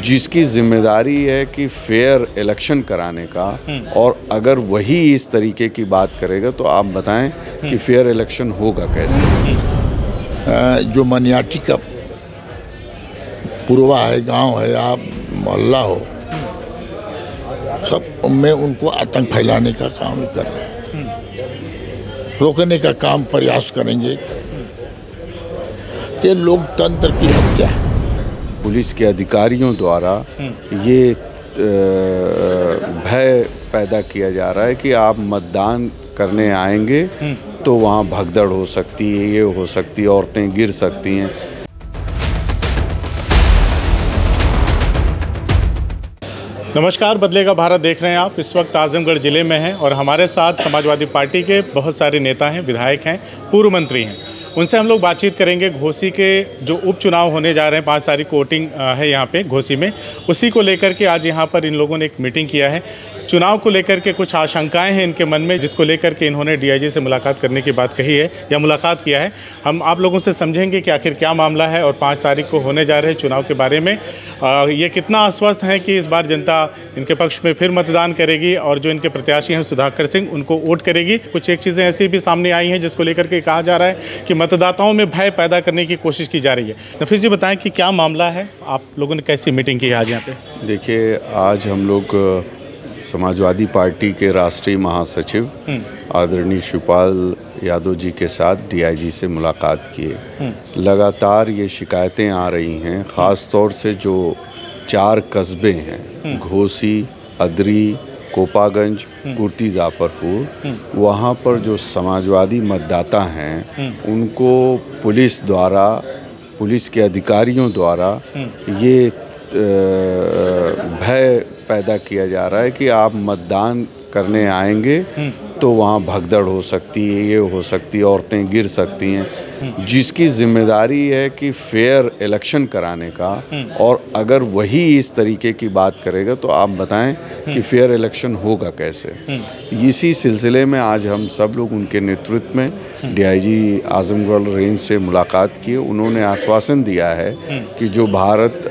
जिसकी जिम्मेदारी है कि फेयर इलेक्शन कराने का, और अगर वही इस तरीके की बात करेगा तो आप बताएं कि फेयर इलेक्शन होगा कैसे। जो मनियाटी का पुरवा है, गांव है, आप मोहल्ला हो, सब में उनको आतंक फैलाने का काम कर रहे हैं। रोकने का काम प्रयास करेंगे। ये लोकतंत्र की हत्या है। पुलिस के अधिकारियों द्वारा ये भय पैदा किया जा रहा है कि आप मतदान करने आएंगे तो वहाँ भगदड़ हो सकती है, ये हो सकती है, औरतें गिर सकती हैं। नमस्कार, बदलेगा भारत देख रहे हैं आप। इस वक्त आजमगढ़ ज़िले में हैं और हमारे साथ समाजवादी पार्टी के बहुत सारे नेता हैं, विधायक हैं, पूर्व मंत्री हैं। उनसे हम लोग बातचीत करेंगे। घोसी के जो उपचुनाव होने जा रहे हैं, 5 तारीख को वोटिंग है यहाँ पे घोसी में, उसी को लेकर के आज यहाँ पर इन लोगों ने एक मीटिंग किया है। चुनाव को लेकर के कुछ आशंकाएं हैं इनके मन में, जिसको लेकर के इन्होंने डीआईजी से मुलाकात करने की बात कही है या मुलाकात किया है। हम आप लोगों से समझेंगे कि आखिर क्या मामला है और 5 तारीख को होने जा रहे चुनाव के बारे में ये कितना आश्वस्त हैं कि इस बार जनता इनके पक्ष में फिर मतदान करेगी और जो इनके प्रत्याशी हैं सुधाकर सिंह, उनको वोट करेगी। कुछ एक चीज़ें ऐसी भी सामने आई हैं जिसको लेकर के कहा जा रहा है कि मतदाताओं में भय पैदा करने की कोशिश की जा रही है। नफीस जी, बताएं कि क्या मामला है, आप लोगों ने कैसी मीटिंग की आज यहाँ पे? देखिए, आज हम लोग समाजवादी पार्टी के राष्ट्रीय महासचिव आदरणीय शिवपाल यादव जी के साथ डीआईजी से मुलाकात किए। लगातार ये शिकायतें आ रही हैं, ख़ास तौर से जो 4 कस्बे हैं, घोसी, अदरी, कोपागंज, कुर्ती जाफरपुर, वहाँ पर जो समाजवादी मतदाता हैं उनको पुलिस द्वारा, पुलिस के अधिकारियों द्वारा ये भय पैदा किया जा रहा है कि आप मतदान करने आएंगे तो वहाँ भगदड़ हो सकती है, ये हो सकती है, औरतें गिर सकती हैं। जिसकी जिम्मेदारी है कि फेयर इलेक्शन कराने का, और अगर वही इस तरीके की बात करेगा तो आप बताएं कि फेयर इलेक्शन होगा कैसे। इसी सिलसिले में आज हम सब लोग उनके नेतृत्व में डीआईजी आजमगढ़ रेंज से मुलाकात की। उन्होंने आश्वासन दिया है कि जो भारत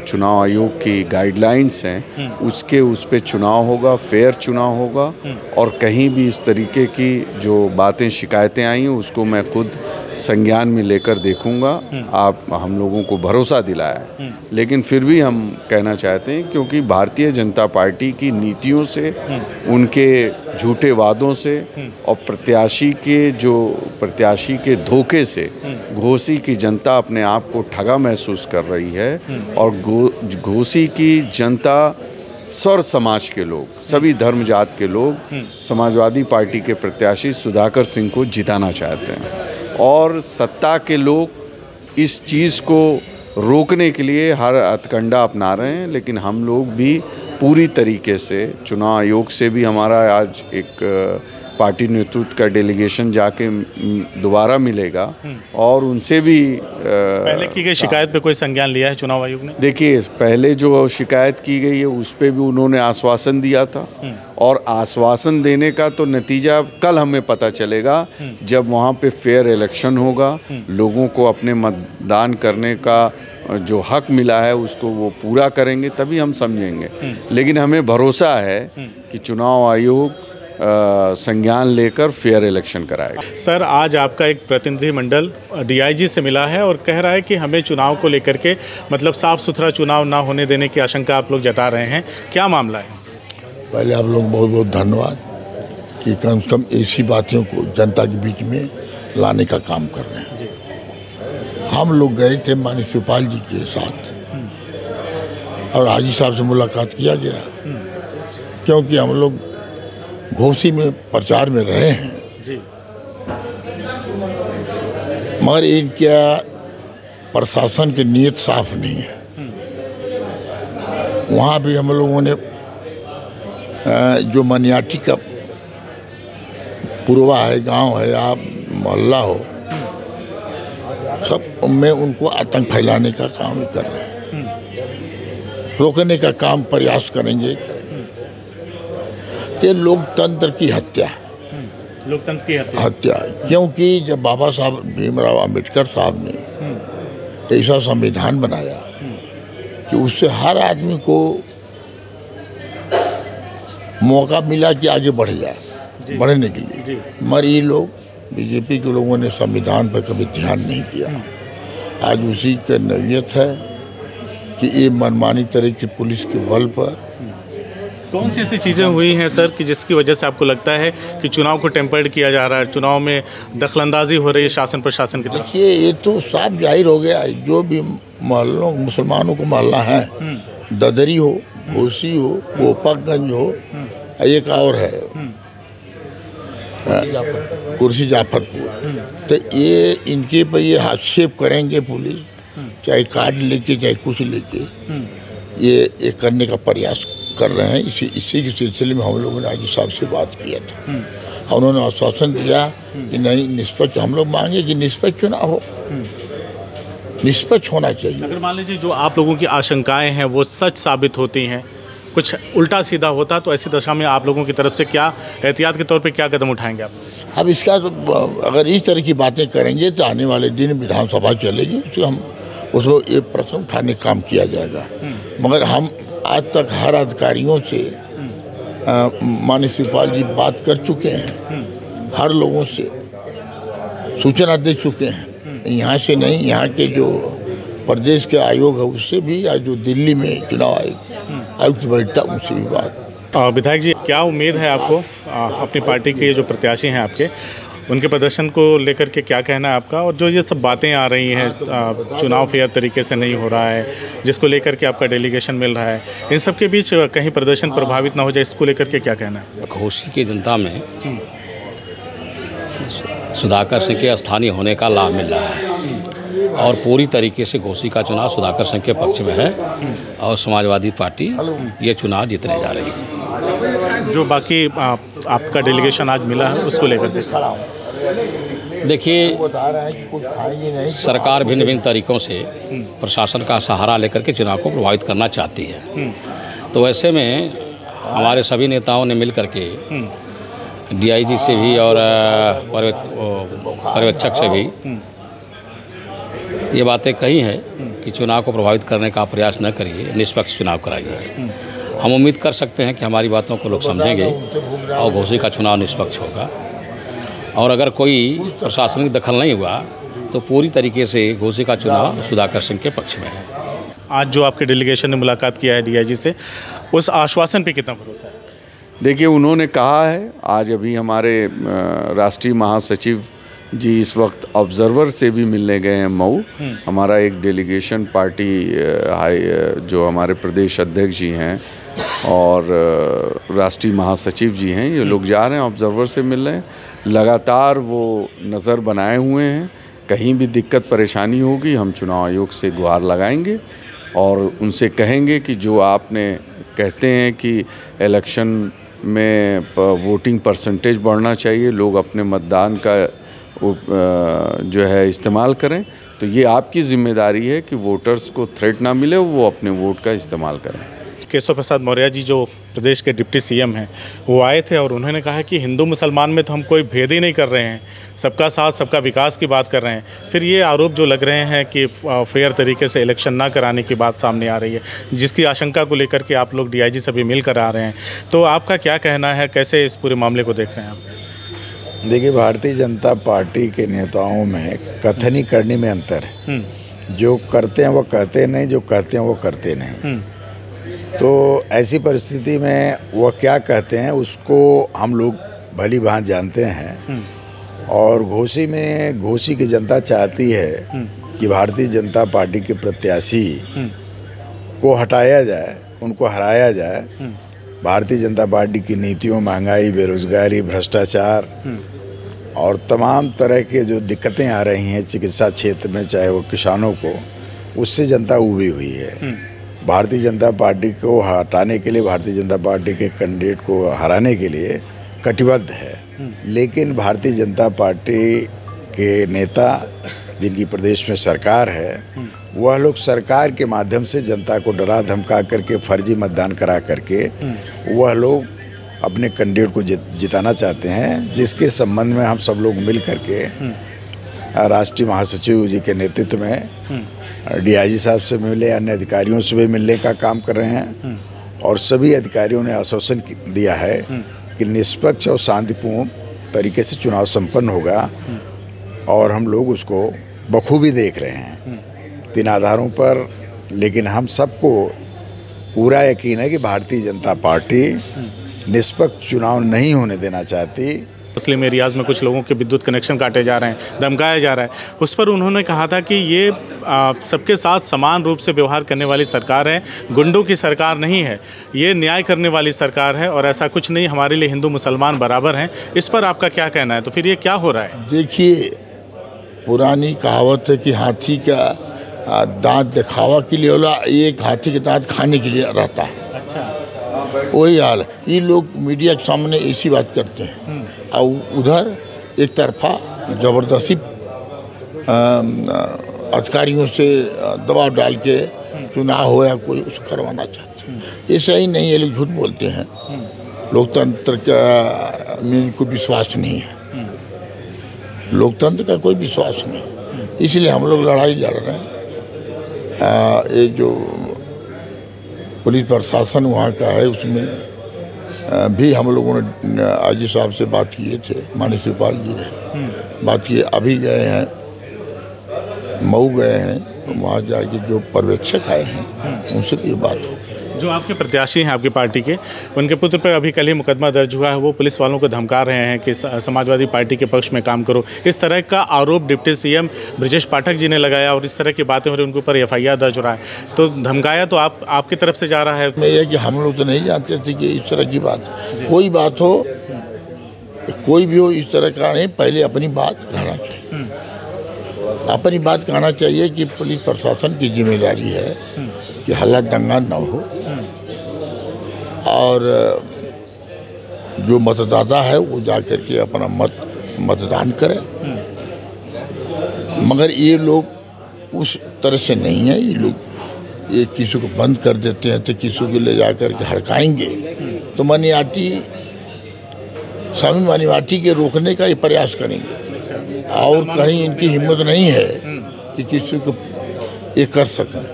चुनाव आयोग की गाइडलाइंस हैं उस पे चुनाव होगा, फेयर चुनाव होगा, और कहीं भी इस तरीके की जो बातें, शिकायतें आई हैं उसको मैं खुद संज्ञान में लेकर देखूंगा। आप हम लोगों को भरोसा दिलाया है, लेकिन फिर भी हम कहना चाहते हैं क्योंकि भारतीय जनता पार्टी की नीतियों से, उनके झूठे वादों से और प्रत्याशी के धोखे से घोसी की जनता अपने आप को ठगा महसूस कर रही है। और घोसी की जनता, सौर समाज के लोग, सभी धर्म जात के लोग समाजवादी पार्टी के प्रत्याशी सुधाकर सिंह को जिताना चाहते हैं, और सत्ता के लोग इस चीज़ को रोकने के लिए हर हथकंडा अपना रहे हैं। लेकिन हम लोग भी पूरी तरीके से, चुनाव आयोग से भी हमारा आज एक पार्टी नेतृत्व का डेलीगेशन जाके दोबारा मिलेगा और उनसे भी पहले की गई शिकायत पे कोई संज्ञान लिया है चुनाव आयोग ने? देखिए, पहले जो शिकायत की गई है उस पे भी उन्होंने आश्वासन दिया था, और आश्वासन देने का तो नतीजा कल हमें पता चलेगा जब वहाँ पे फेयर इलेक्शन होगा। लोगों को अपने मतदान करने का जो हक मिला है उसको वो पूरा करेंगे, तभी हम समझेंगे। लेकिन हमें भरोसा है कि चुनाव आयोग संज्ञान लेकर फेयर इलेक्शन कराएगा। सर, आज आपका एक प्रतिनिधिमंडल डीआईजी से मिला है और कह रहा है कि हमें चुनाव को लेकर के, मतलब साफ सुथरा चुनाव ना होने देने की आशंका आप लोग जता रहे हैं। क्या मामला है? पहले आप लोग बहुत बहुत धन्यवाद कि कम से कम ऐसी बातों को जनता के बीच में लाने का काम कर रहे हैं। हम लोग गए थे माननीय शिवपाल जी के साथ और हाजी साहब से मुलाकात किया गया, क्योंकि हम लोग घोसी में प्रचार में रहे हैं जी। मगर इनका प्रशासन की नीयत साफ नहीं है। वहाँ भी हम लोगों ने जो मनियाटी का पुरवा है, गांव है, आप मोहल्ला हो, सब में उनको आतंक फैलाने का काम कर रहे हैं। रोकने का काम प्रयास करेंगे। ये लोकतंत्र की हत्या है। लोकतंत्र की हत्या, क्योंकि जब बाबा साहब भीमराव अंबेडकर साहब ने ऐसा संविधान बनाया कि उससे हर आदमी को मौका मिला कि आगे बढ़ जाए, बढ़ने के लिए। मगर ये लोग बीजेपी के लोगों ने संविधान पर कभी ध्यान नहीं दिया। आज उसी का नवीयत है कि ये मनमानी तरह की पुलिस के बल पर। कौन सी ऐसी चीज़ें हुई हैं सर कि जिसकी वजह से आपको लगता है कि चुनाव को टेम्पर्ड किया जा रहा है, चुनाव में दखलंदाजी हो रही है शासन प्रशासन की तरफ? देखिए, ये तो साफ जाहिर हो गया, जो भी मोहल्लों मुसलमानों को मोहल्ला है, ददरी हो, घोसी हो, गोपाकगंज हो, एक और है कुर्सी जाफरपुर, तो ये इनके पर ये हस्तक्षेप करेंगे पुलिस, चाहे कार्ड लेके चाहे कुछ लेके, ये करने का प्रयास कर रहे हैं। इसी के सिलसिले में हम लोगों ने आज साहब से बात किया था। उन्होंने आश्वासन दिया कि नहीं, निष्पक्ष, हम लोग मांगे कि निष्पक्ष चुनाव हो, निष्पक्ष होना चाहिए। अगर मान लीजिए जो आप लोगों की आशंकाएं हैं वो सच साबित होती हैं, कुछ उल्टा सीधा होता, तो ऐसी दशा में आप लोगों की तरफ से क्या एहतियात के तौर पे क्या कदम उठाएंगे आप? अब इसका तो अगर इस तरह की बातें करेंगे तो आने वाले दिन विधानसभा चलेगी, उसको ये प्रश्न उठाने का काम किया जाएगा। मगर हम आज तक हर अधिकारियों से माननीय शिवपाल जी बात कर चुके हैं, हर लोगों से सूचना दे चुके हैं। यहाँ से नहीं, यहाँ के जो प्रदेश के आयोग है उससे भी, या जो दिल्ली में चुनाव आयुक्त बैठता उनसे भी बात। विधायक जी, क्या उम्मीद है आपको अपनी पार्टी के जो प्रत्याशी हैं आपके, उनके प्रदर्शन को लेकर के क्या कहना है आपका? और जो ये सब बातें आ रही हैं, चुनाव फेयर तरीके से नहीं हो रहा है, जिसको लेकर के आपका डेलीगेशन मिल रहा है, इन सब के बीच कहीं प्रदर्शन प्रभावित ना हो जाए, इसको लेकर के क्या कहना है? घोसी की जनता में सुधाकर सिंह के स्थानीय होने का लाभ मिल रहा है और पूरी तरीके से घोसी का चुनाव सुधाकर सिंह के पक्ष में है और समाजवादी पार्टी ये चुनाव जीतने जा रही है। जो बाकी आपका डेलीगेशन आज मिला है उसको लेकर देखिए, सरकार भिन्न भिन्न तरीक़ों से प्रशासन का सहारा लेकर के चुनाव को प्रभावित करना चाहती है। तो ऐसे में हमारे सभी नेताओं ने मिल करके डीआईजी से भी और पर्यवेक्षक से भी ये बातें कही हैं कि चुनाव को प्रभावित करने का प्रयास न करिए, निष्पक्ष चुनाव कराइए। हम उम्मीद कर सकते हैं कि हमारी बातों को लोग समझेंगे और घोसी का चुनाव निष्पक्ष होगा। और अगर कोई प्रशासनिक दखल नहीं हुआ तो पूरी तरीके से घोसी का चुनाव सुधाकर सिंह के पक्ष में है। आज जो आपके डेलीगेशन ने मुलाकात किया है डीआईजी से, उस आश्वासन पे कितना भरोसा है? देखिए, उन्होंने कहा है, आज अभी हमारे राष्ट्रीय महासचिव जी इस वक्त ऑब्जर्वर से भी मिलने गए हैं मऊ। हमारा एक डेलीगेशन पार्टी जो हमारे प्रदेश अध्यक्ष जी हैं और राष्ट्रीय महासचिव जी हैं, ये लोग जा रहे हैं ऑब्जर्वर से मिल रहे हैं। लगातार वो नज़र बनाए हुए हैं, कहीं भी दिक्कत परेशानी होगी हम चुनाव आयोग से गुहार लगाएंगे और उनसे कहेंगे कि जो आपने कहते हैं कि इलेक्शन में वोटिंग परसेंटेज बढ़ना चाहिए, लोग अपने मतदान का जो है इस्तेमाल करें, तो ये आपकी जिम्मेदारी है कि वोटर्स को थ्रेट ना मिले, वो अपने वोट का इस्तेमाल करें। केशव प्रसाद मौर्य जी जो प्रदेश के डिप्टी सीएम हैं, वो आए थे और उन्होंने कहा कि हिंदू मुसलमान में तो हम कोई भेद ही नहीं कर रहे हैं, सबका साथ सबका विकास की बात कर रहे हैं। फिर ये आरोप जो लग रहे हैं कि फेयर तरीके से इलेक्शन ना कराने की बात सामने आ रही है, जिसकी आशंका को लेकर के आप लोग डीआईजी से भी मिलकर आ रहे हैं, तो आपका क्या कहना है, कैसे इस पूरे मामले को देख रहे हैं आप? देखिए, भारतीय जनता पार्टी के नेताओं में कथनी करने में अंतर है। जो करते हैं वो कहते नहीं, जो कहते हैं वो करते नहीं। तो ऐसी परिस्थिति में वो क्या कहते हैं उसको हम लोग भली भांति जानते हैं। और घोसी की जनता चाहती है कि भारतीय जनता पार्टी के प्रत्याशी को हटाया जाए, उनको हराया जाए। भारतीय जनता पार्टी की नीतियों, महंगाई, बेरोजगारी, भ्रष्टाचार और तमाम तरह के जो दिक्कतें आ रही हैं चिकित्सा क्षेत्र में, चाहे वो किसानों को, उससे जनता उबी हुई है। भारतीय जनता पार्टी को हटाने के लिए, भारतीय जनता पार्टी के कैंडिडेट को हराने के लिए कटिबद्ध है। लेकिन भारतीय जनता पार्टी के नेता जिनकी प्रदेश में सरकार है, वह लोग सरकार के माध्यम से जनता को डरा धमका करके, फर्जी मतदान करा करके वह लोग अपने कैंडिडेट को जिताना चाहते हैं, जिसके संबंध में हम सब लोग मिल करके राष्ट्रीय महासचिव जी के नेतृत्व में डीआईजी साहब से मिले, अन्य अधिकारियों से भी मिलने का काम कर रहे हैं और सभी अधिकारियों ने आश्वासन दिया है कि निष्पक्ष और शांतिपूर्ण तरीके से चुनाव संपन्न होगा और हम लोग उसको बखूबी देख रहे हैं 3 आधारों पर। लेकिन हम सबको पूरा यकीन है कि भारतीय जनता पार्टी निष्पक्ष चुनाव नहीं होने देना चाहती। मुस्लिम एरियाज़ में कुछ लोगों के विद्युत कनेक्शन काटे जा रहे हैं, धमकाया जा रहा है, उस पर उन्होंने कहा था कि ये सबके साथ समान रूप से व्यवहार करने वाली सरकार है, गुंडों की सरकार नहीं है, ये न्याय करने वाली सरकार है और ऐसा कुछ नहीं, हमारे लिए हिंदू मुसलमान बराबर हैं। इस पर आपका क्या कहना है? तो फिर ये क्या हो रहा है? देखिए, पुरानी कहावत है कि हाथी का दांत दिखावा के लिए होला, एक हाथी के दांत खाने के लिए रहता है। वही हाल है। ये लोग मीडिया के सामने ऐसी बात करते हैं और उधर एक तरफा ज़बरदस्ती अधिकारियों से दबाव डाल के चुनाव हो या कोई उसको करवाना चाहते हैं। ये सही नहीं है, लोग झूठ बोलते हैं। लोकतंत्र का में इनको विश्वास नहीं है, लोकतंत्र का कोई विश्वास नहीं, इसलिए हम लोग लड़ाई लड़ रहे हैं। ये जो पुलिस प्रशासन वहाँ का है उसमें भी हम लोगों ने आईजी साहब से बात किए थे, माननीय शिवपाल जी ने बात की। अभी गए हैं, मऊ गए हैं, वहाँ जाके जो पर्यवेक्षक आए हैं उनसे भी बात हो। जो आपके प्रत्याशी हैं आपकी पार्टी के, उनके पुत्र पर अभी कल ही मुकदमा दर्ज हुआ है, वो पुलिस वालों को धमका रहे हैं कि समाजवादी पार्टी के पक्ष में काम करो, इस तरह का आरोप डिप्टी सीएम ब्रजेश पाठक जी ने लगाया और इस तरह की बातें हो रही, उनके ऊपर एफआईआर दर्ज हो रहा है। तो धमकाया तो आपकी तरफ से जा रहा है? मैं ये कि हम लोग तो नहीं जानते थे कि इस तरह की बात, कोई बात हो, कोई भी हो, इस तरह का नहीं। पहले अपनी बात कहना चाहिए, अपनी बात कहना चाहिए कि पुलिस प्रशासन की जिम्मेदारी है कि हल्ला दंगा न हो और जो मतदाता है वो जाकर के अपना मतदान करे। मगर ये लोग उस तरह से नहीं है। ये लोग ये किसी को बंद कर देते हैं तो किसी को ले जाकर के हड़काएंगे, तो मनियाटी स्वामी मनियाटी के रोकने का ये प्रयास करेंगे और कहीं इनकी हिम्मत नहीं है कि किसी को ये कर सकें।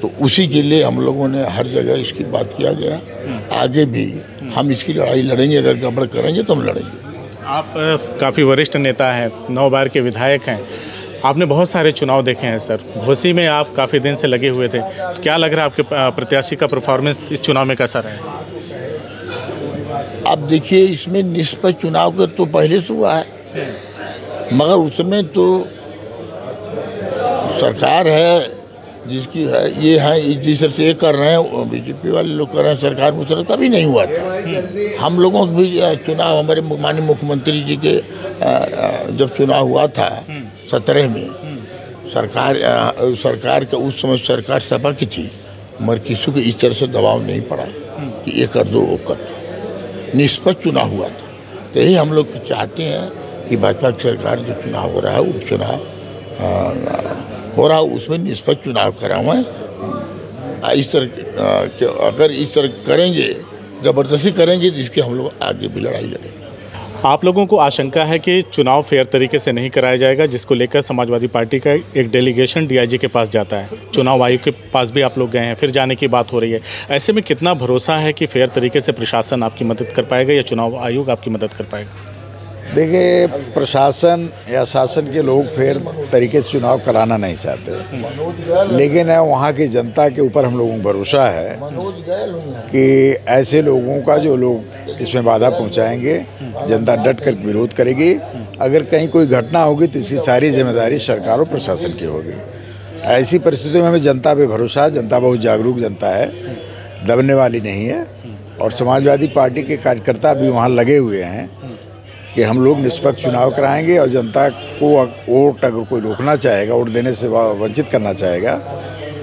तो उसी के लिए हम लोगों ने हर जगह इसकी बात किया गया। आगे भी हम इसकी लड़ाई लड़ेंगे, अगर गड़बड़ करेंगे तो हम लड़ेंगे। आप काफ़ी वरिष्ठ नेता हैं, 9 बार के विधायक हैं, आपने बहुत सारे चुनाव देखे हैं सर, घोसी में आप काफ़ी दिन से लगे हुए थे, तो क्या लग रहा है आपके प्रत्याशी का परफॉर्मेंस इस चुनाव में कैसा रहा? अब देखिए, इसमें निष्पक्ष चुनाव का तो पहले से हुआ है, मगर उसमें तो सरकार है जिसकी है, ये है जिस तरह से ये कर रहे हैं, बीजेपी वाले लोग कर रहे हैं, सरकार में तरह कभी नहीं हुआ था। हम लोगों को भी चुनाव, हमारे माननीय मुख्यमंत्री जी के जब चुनाव हुआ था 17 में, सरकार का उस समय सरकार सपा की थी, मगर किसी को इस तरह से दबाव नहीं पड़ा कि ये कर दो वो कर दो, निष्पक्ष चुनाव हुआ था। तो यही हम लोग चाहते हैं कि भाजपा की सरकार जो चुनाव हो रहा है, उपचुनाव हो रहा है, उसमें निष्पक्ष चुनाव कराएं। इस तरह अगर इस तरह करेंगे, ज़बरदस्ती करेंगे, तो इसके हम लोग आगे भी लड़ाई लड़ेंगे। आप लोगों को आशंका है कि चुनाव फेयर तरीके से नहीं कराया जाएगा, जिसको लेकर समाजवादी पार्टी का एक डेलीगेशन डीआईजी के पास जाता है, चुनाव आयोग के पास भी आप लोग गए हैं, फिर जाने की बात हो रही है। ऐसे में कितना भरोसा है कि फेयर तरीके से प्रशासन आपकी मदद कर पाएगा या चुनाव आयोग आपकी मदद कर पाएगा? देखिए, प्रशासन या शासन के लोग फेयर तरीके से चुनाव कराना नहीं चाहते, लेकिन वहाँ की जनता के ऊपर हम लोगों को भरोसा है कि ऐसे लोगों का जो लोग इसमें बाधा पहुँचाएंगे, जनता डट कर विरोध करेगी। अगर कहीं कोई घटना होगी तो इसकी सारी जिम्मेदारी सरकार और प्रशासन की होगी। ऐसी परिस्थितियों में हमें जनता पे भरोसा है। जनता बहुत जागरूक जनता है, दबने वाली नहीं है, और समाजवादी पार्टी के कार्यकर्ता भी वहाँ लगे हुए हैं कि हम लोग निष्पक्ष चुनाव कराएंगे और जनता को वोट अगर कोई रोकना चाहेगा, वोट देने से वंचित करना चाहेगा,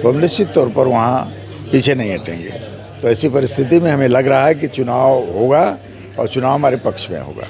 तो हम निश्चित तौर पर वहाँ पीछे नहीं हटेंगे। तो ऐसी परिस्थिति में हमें लग रहा है कि चुनाव होगा और चुनाव हमारे पक्ष में होगा।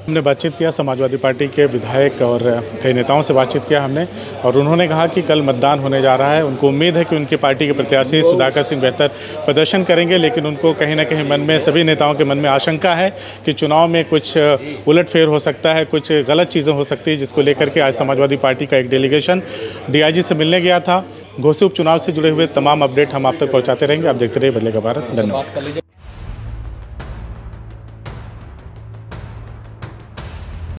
हमने बातचीत किया समाजवादी पार्टी के विधायक और कई नेताओं से बातचीत किया हमने, और उन्होंने कहा कि कल मतदान होने जा रहा है। उनको उम्मीद है कि उनकी पार्टी के प्रत्याशी सुधाकर सिंह बेहतर प्रदर्शन करेंगे, लेकिन उनको कहीं ना कहीं मन में, सभी नेताओं के मन में आशंका है कि चुनाव में कुछ उलटफेर हो सकता है, कुछ गलत चीज़ें हो सकती है, जिसको लेकर के आज समाजवादी पार्टी का एक डेलीगेशन डीआईजी से मिलने गया था। घोसी उपचुनाव से जुड़े हुए तमाम अपडेट हम आप तक पहुँचाते रहेंगे। आप देखते रहिए बदलेगा भारत। धन्यवाद।